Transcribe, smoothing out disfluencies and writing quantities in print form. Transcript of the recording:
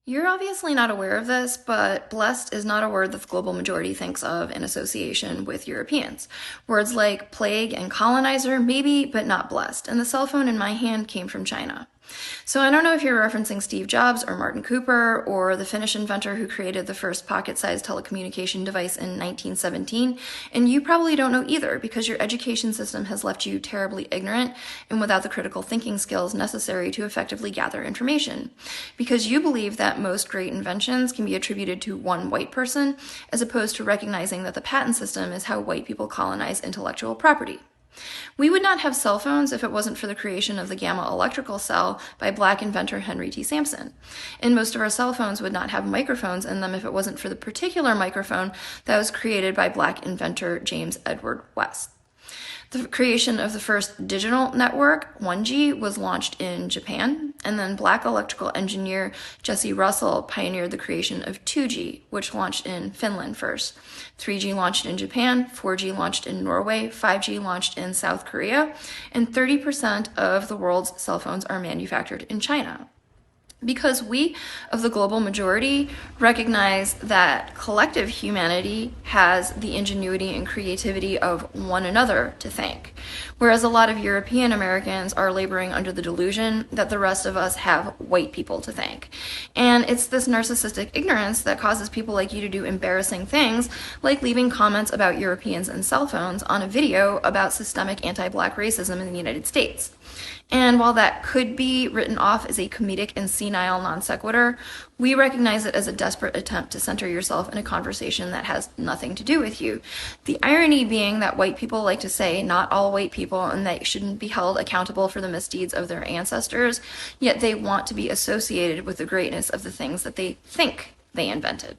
You're obviously not aware of this, but blessed is not a word that the global majority thinks of in association with Europeans. Words like plague and colonizer, maybe, but not blessed. And the cell phone in my hand came from China. So I don't know if you're referencing Steve Jobs or Martin Cooper or the Finnish inventor who created the first pocket-sized telecommunication device in 1917, and you probably don't know either because your education system has left you terribly ignorant and without the critical thinking skills necessary to effectively gather information. Because you believe that most great inventions can be attributed to one white person, as opposed to recognizing that the patent system is how white people colonize intellectual property. We would not have cell phones if it wasn't for the creation of the gamma electrical cell by black inventor Henry T. Sampson. And most of our cell phones would not have microphones in them if it wasn't for the particular microphone that was created by black inventor James Edward West. The creation of the first digital network, 1G, was launched in Japan, and then black electrical engineer Jesse Russell pioneered the creation of 2G, which launched in Finland first. 3G launched in Japan, 4G launched in Norway, 5G launched in South Korea, and 30% of the world's cell phones are manufactured in China. Because we, of the global majority, recognize that collective humanity has the ingenuity and creativity of one another to thank, whereas a lot of European Americans are laboring under the delusion that the rest of us have white people to thank. And it's this narcissistic ignorance that causes people like you to do embarrassing things, like leaving comments about Europeans and cell phones on a video about systemic anti-black racism in the United States. And while that could be written off as a comedic and senile non sequitur, we recognize it as a desperate attempt to center yourself in a conversation that has nothing to do with you. The irony being that white people like to say not all white people and they shouldn't be held accountable for the misdeeds of their ancestors, yet they want to be associated with the greatness of the things that they think they invented.